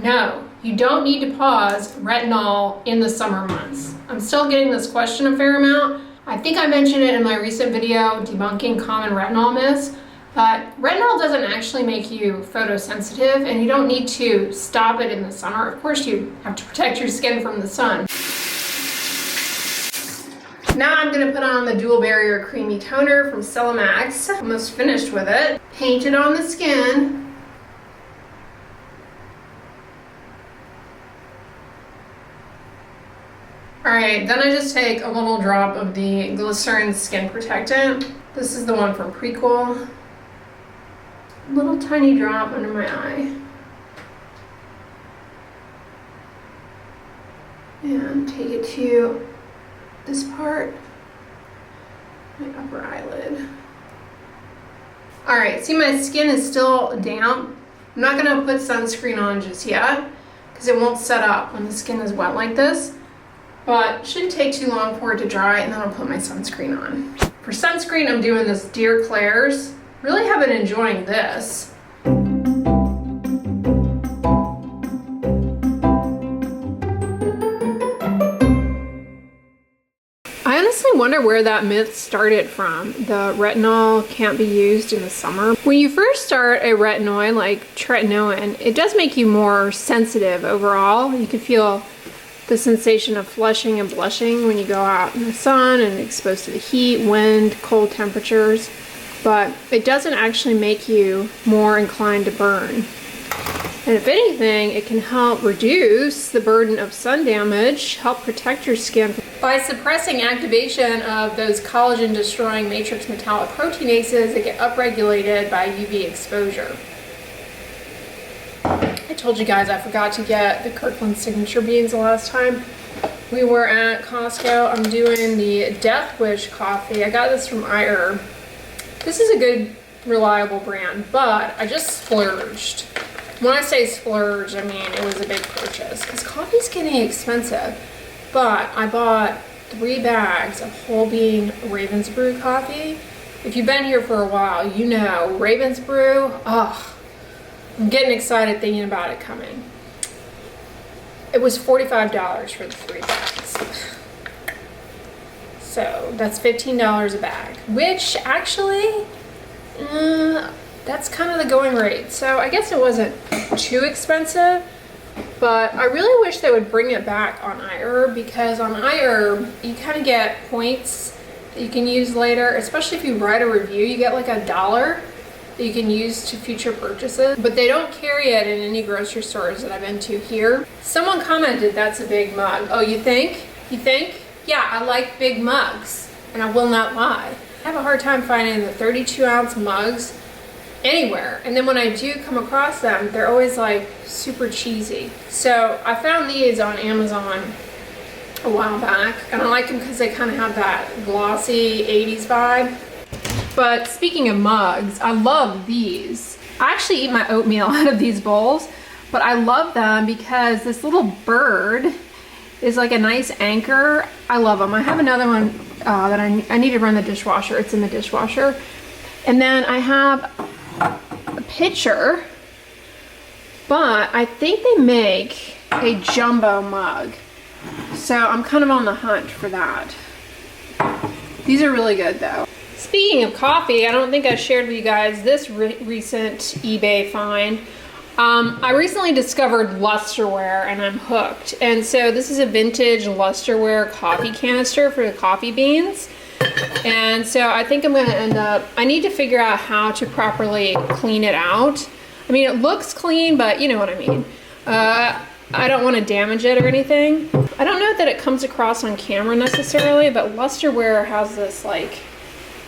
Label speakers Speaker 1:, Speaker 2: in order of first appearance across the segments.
Speaker 1: No, you don't need to pause retinol in the summer months. I'm still getting this question a fair amount. I think I mentioned it in my recent video debunking common retinol myths, but retinol doesn't actually make you photosensitive and you don't need to stop it in the summer. Of course you have to protect your skin from the sun. Now I'm gonna put on the Dual Barrier Creamy Toner from Celemax. Almost finished with it. Paint it on the skin. Alright, then I just take a little drop of the Glycerin Skin Protectant. This is the one from Prequel. A little tiny drop under my eye. And take it to this part, my upper eyelid. Alright, see my skin is still damp. I'm not gonna put sunscreen on just yet because it won't set up when the skin is wet like this. But it shouldn't take too long for it to dry, and then I'll put my sunscreen on. For sunscreen, I'm doing this Dear Claire's. Really have been enjoying this. I honestly wonder where that myth started from. The retinol can't be used in the summer. When you first start a retinoid like Tretinoin, it does make you more sensitive overall. You can feel the sensation of flushing and blushing when you go out in the sun and exposed to the heat, wind, cold temperatures, but it doesn't actually make you more inclined to burn. And if anything, it can help reduce the burden of sun damage, help protect your skin by suppressing activation of those collagen destroying matrix metalloproteinases that get upregulated by UV exposure. I told you guys I forgot to get the Kirkland signature beans the last time we were at Costco. I'm doing the Death Wish coffee. I got this from iHerb. This is a good, reliable brand, but I just splurged. When I say splurge, I mean it was a big purchase because coffee's getting expensive. But I bought 3 bags of whole bean Raven's Brew coffee. If you've been here for a while, you know Raven's Brew, I'm getting excited thinking about it coming. It was $45 for the 3 bags. So that's $15 a bag, which actually, that's kind of the going rate. So I guess it wasn't too expensive, but I really wish they would bring it back on iHerb, because on iHerb, you kind of get points that you can use later, especially if you write a review, you get like $1 that you can use to future purchases, but they don't carry it in any grocery stores that I've been to here. Someone commented that's a big mug. Oh, you think? You think? Yeah, I like big mugs, and I will not lie. I have a hard time finding the 32-ounce mugs anywhere, and then when I do come across them, they're always like super cheesy. So I found these on Amazon a while back, and I like them because they kind of have that glossy 80s vibe. But speaking of mugs, I love these. I actually eat my oatmeal out of these bowls, but I love them because this little bird is like a nice anchor. I love them. I have another one that I need to run the dishwasher. It's in the dishwasher. And then I have a pitcher, but I think they make a jumbo mug. So I'm kind of on the hunt for that. These are really good though. Speaking of coffee, I don't think I shared with you guys this recent eBay find. I recently discovered Lusterware and I'm hooked. And so this is a vintage Lusterware coffee canister for the coffee beans. And so I think I'm gonna end up, I need to figure out how to properly clean it out. I mean, it looks clean, but you know what I mean. I don't want to damage it or anything. I don't know that it comes across on camera necessarily, but Lusterware has this like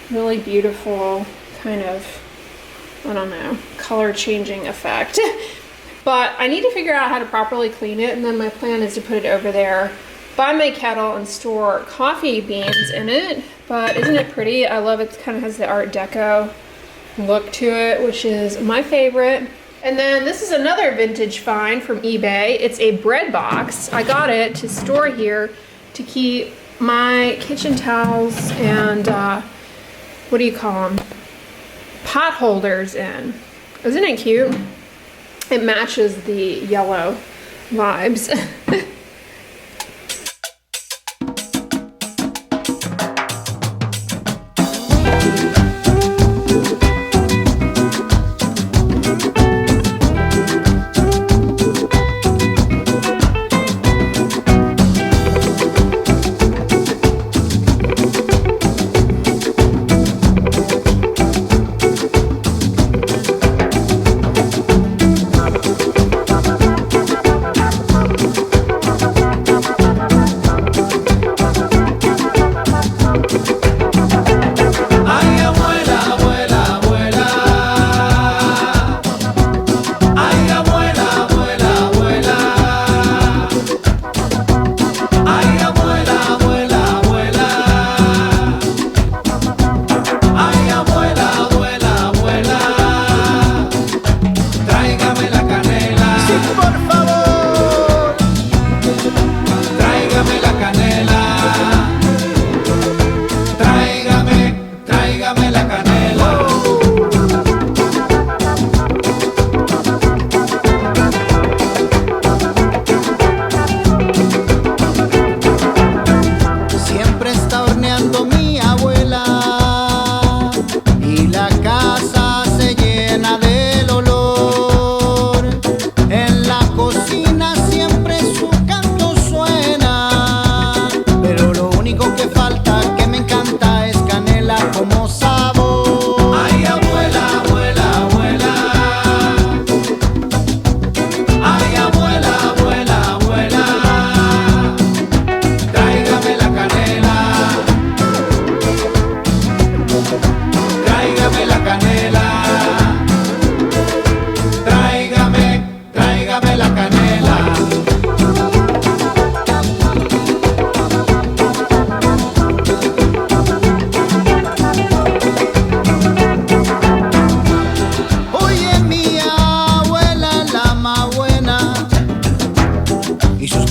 Speaker 1: really beautiful kind of, I don't know, color changing effect. But I need to figure out how to properly clean it, and then my plan is to put it over there by my kettle and store coffee beans in it. But isn't it pretty? I love it. It kind of has the Art Deco look to it, which is my favorite. And then this is another vintage find from eBay. It's a bread box. I got it to store here to keep my kitchen towels and what do you call them? Pot holders in. Isn't it cute? it matches the yellow vibes.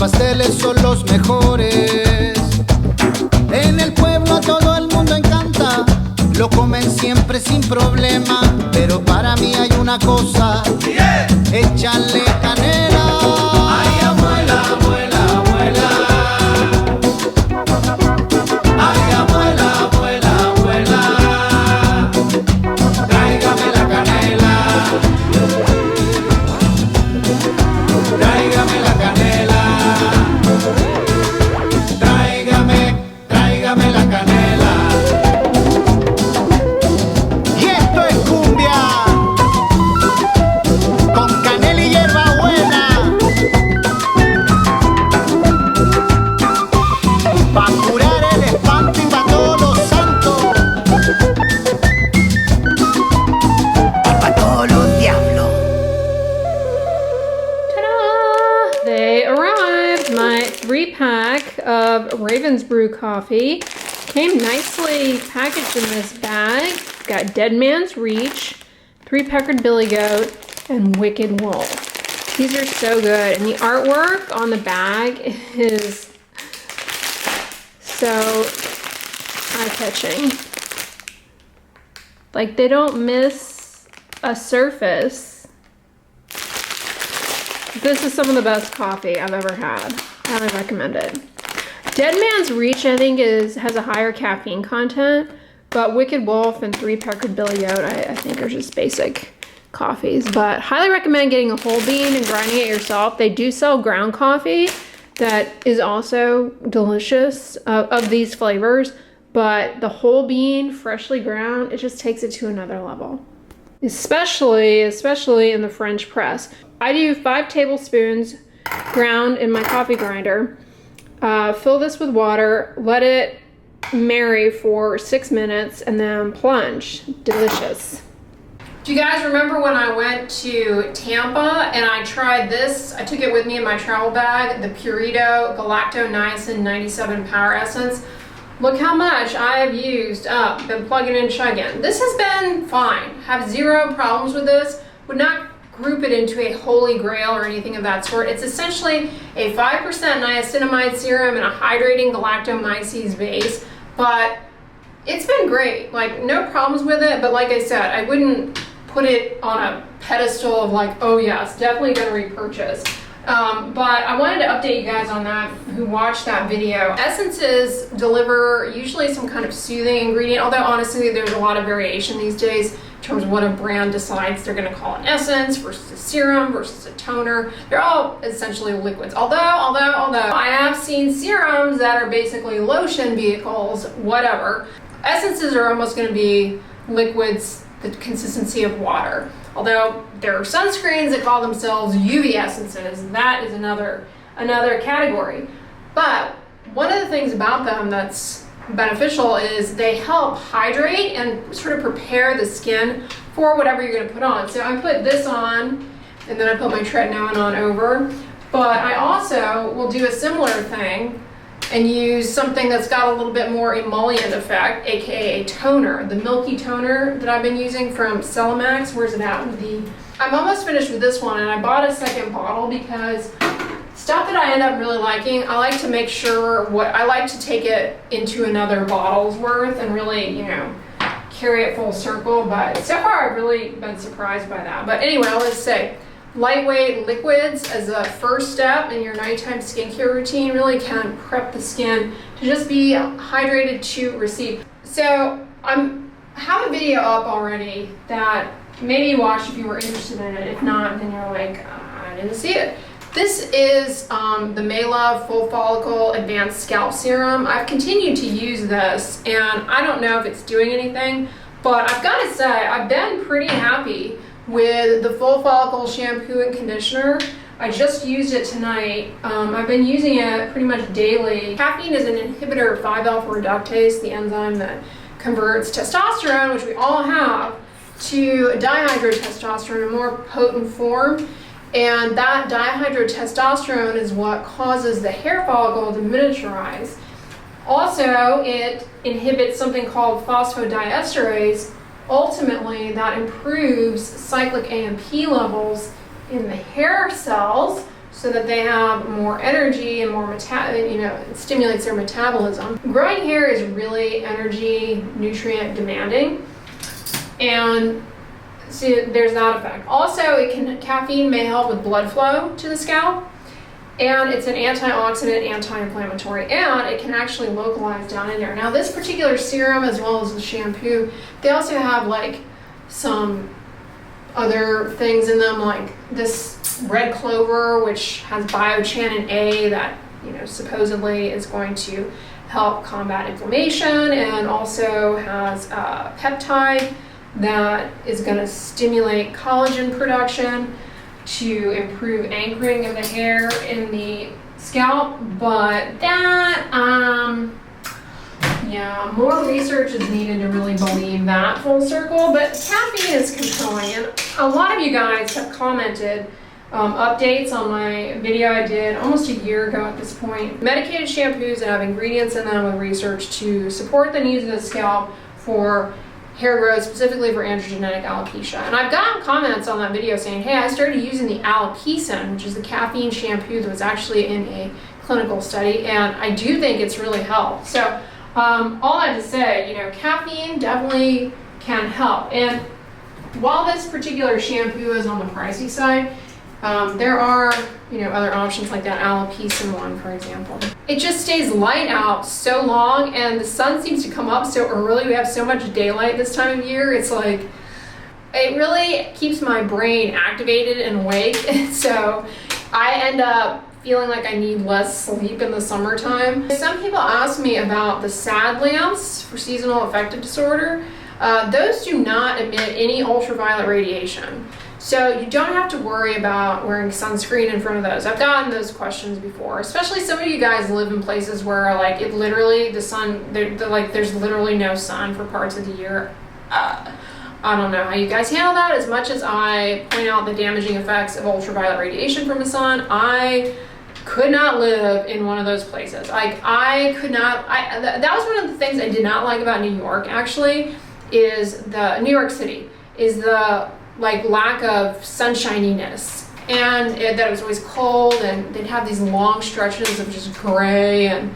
Speaker 2: pasteles son los mejores. En el pueblo a todo el mundo encanta, lo comen siempre sin problema. Pero para mí hay una cosa, échale canela. Ay, abuela, abuela, abuela. Ay, abuela, abuela, abuela. Tráigame la canela. Tráigame la canela. Tráigame la canela. Y esto es cumbia con canela y hierbabuena, pa' curar el espanto y pa' todos los santos y pa' todos los diablos.
Speaker 1: Ta-da! They arrived. My 3-pack of Raven's Brew coffee came nicely packaged in this bag. Got Dead Man's Reach, 3-Peckered Billy Goat, and Wicked Wolf. These are so good, and the artwork on the bag is so eye-catching. Like, they don't miss a surface. This is some of the best coffee I've ever had. Highly recommend it. Dead Man's Reach, I think, has a higher caffeine content, but Wicked Wolf and 3-Peckered Billy Goat, I think, are just basic coffees. But highly recommend getting a whole bean and grinding it yourself. They do sell ground coffee that is also delicious of these flavors, but the whole bean, freshly ground, it just takes it to another level. Especially in the French press. I do 5 tablespoons ground in my coffee grinder. Fill this with water, let it marry for 6 minutes, and then plunge. Delicious. Do you guys remember when I went to Tampa and I tried this? I took it with me in my travel bag, the Purito Galacto-Niacin 97 Power Essence. Look how much I have used up, been plugging and chugging. This has been fine. Have zero problems with this. Would not group it into a holy grail or anything of that sort. It's essentially a 5% niacinamide serum and a hydrating galactomyces base, but it's been great. Like, no problems with it, but like I said, I wouldn't put it on a pedestal of like, oh yes, definitely gonna repurchase. But I wanted to update you guys on that who watched that video. Essences deliver usually some kind of soothing ingredient, although honestly there's a lot of variation these days in terms of what a brand decides they're going to call an essence versus a serum versus a toner. They're all essentially liquids. Although I have seen serums that are basically lotion vehicles, whatever. Essences are almost going to be liquids, the consistency of water. Although there are sunscreens that call themselves UV essences, that is another category. But one of the things about them that's beneficial is they help hydrate and sort of prepare the skin for whatever you're going to put on. So I put this on, and then I put my Tretinoin on over. But I also will do a similar thing and use something that's got a little bit more emollient effect, aka a toner. The milky toner that I've been using from Celemax. Where's it at? I'm almost finished with this one, and I bought a second bottle because stuff that I end up really liking, I like to make sure I like to take it into another bottle's worth and really, you know, carry it full circle. But so far I've really been surprised by that. But anyway, let's say lightweight liquids as a first step in your nighttime skincare routine really can prep the skin to just be hydrated to receive. So I have a video up already that maybe you watched if you were interested in it. If not, then you're like, I didn't see it. This is the Maylove Full Follicle Advanced Scalp Serum. I've continued to use this, and I don't know if it's doing anything, but I've got to say I've been pretty happy with the Full Follicle shampoo and conditioner. I just used it tonight. I've been using it pretty much daily. Caffeine is an inhibitor of 5-alpha reductase, the enzyme that converts testosterone, which we all have, to dihydrotestosterone, a more potent form. And that dihydrotestosterone is what causes the hair follicle to miniaturize. Also, it inhibits something called phosphodiesterase. Ultimately, that improves cyclic AMP levels in the hair cells so that they have more energy and more it stimulates their metabolism. Growing hair is really energy nutrient demanding, and so there's that effect. Also, caffeine may help with blood flow to the scalp, and it's an antioxidant, anti-inflammatory, and it can actually localize down in there. Now, this particular serum, as well as the shampoo, they also have like some other things in them, like this red clover, which has biotin A that, you know, supposedly is going to help combat inflammation, and also has a peptide that is going to stimulate collagen production to improve anchoring of the hair in the scalp. But that, yeah, more research is needed to really believe that full circle. But caffeine is compelling, and a lot of you guys have commented updates on my video I did almost a year ago at this point. Medicated shampoos that have ingredients in them with research to support the needs of the scalp for hair growth, specifically for androgenetic alopecia. And I've gotten comments on that video saying, hey, I started using the Alopecia, which is the caffeine shampoo that was actually in a clinical study, and I do think it's really helped. So all I have to say, you know, caffeine definitely can help. And while this particular shampoo is on the pricey side, there are, you know, other options like that Alopecia one, for example. It just stays light out so long, and the sun seems to come up so early. We have so much daylight this time of year. It's like, it really keeps my brain activated and awake. So I end up feeling like I need less sleep in the summertime. Some people ask me about the SAD lamps for seasonal affective disorder. Those do not emit any ultraviolet radiation. So you don't have to worry about wearing sunscreen in front of those. I've gotten those questions before, especially some of you guys live in places where like it literally, the sun, like there's literally no sun for parts of the year. I don't know how you guys handle that. As much as I point out the damaging effects of ultraviolet radiation from the sun, I could not live in one of those places. Like I could not, that was one of the things I did not like about New York actually, is New York City, is the like lack of sunshininess, and that it was always cold, and they'd have these long stretches of just gray, and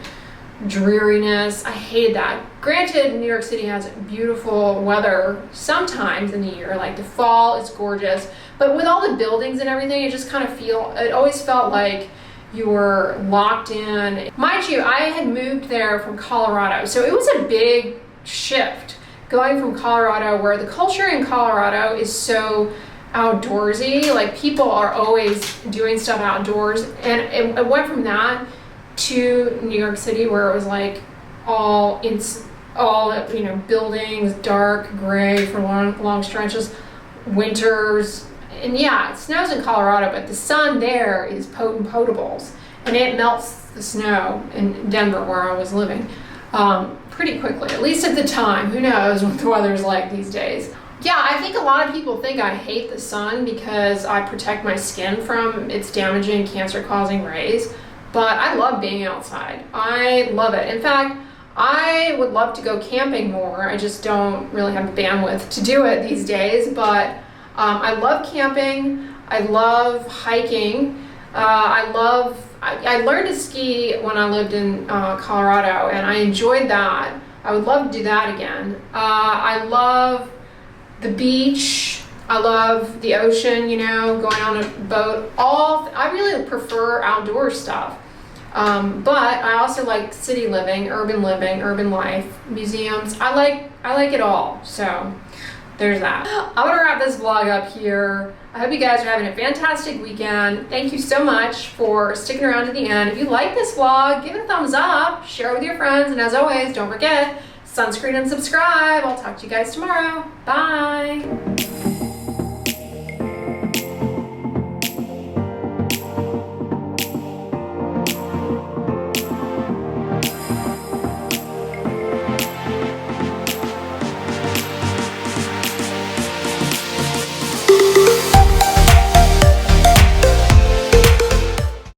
Speaker 1: dreariness. I hated that. Granted, New York City has beautiful weather sometimes in the year, like the fall is gorgeous, but with all the buildings and everything, it always felt like you were locked in. Mind you, I had moved there from Colorado, so it was a big shift going from Colorado, where the culture in Colorado is so outdoorsy, like people are always doing stuff outdoors, and it went from that to New York City, where it was like all buildings, dark gray for long stretches, winters. And yeah, it snows in Colorado, but the sun there is potables, and it melts the snow in Denver, where I was living, pretty quickly, at least at the time. Who knows what the weather's like these days. Yeah, I think a lot of people think I hate the sun because I protect my skin from its damaging, cancer-causing rays, but I love being outside. I love it. In fact, I would love to go camping more. I just don't really have the bandwidth to do it these days, but I love camping. I love hiking. I learned to ski when I lived in Colorado, and I enjoyed that. I would love to do that again. I love the beach. I love the ocean, going on a boat. I really prefer outdoor stuff. But I also like city living, urban life, museums. I like it all. So there's that. I'm gonna wrap this vlog up here. I hope you guys are having a fantastic weekend. Thank you so much for sticking around to the end. If you like this vlog, give it a thumbs up, share it with your friends, and as always, don't forget, sunscreen and subscribe. I'll talk to you guys tomorrow. Bye.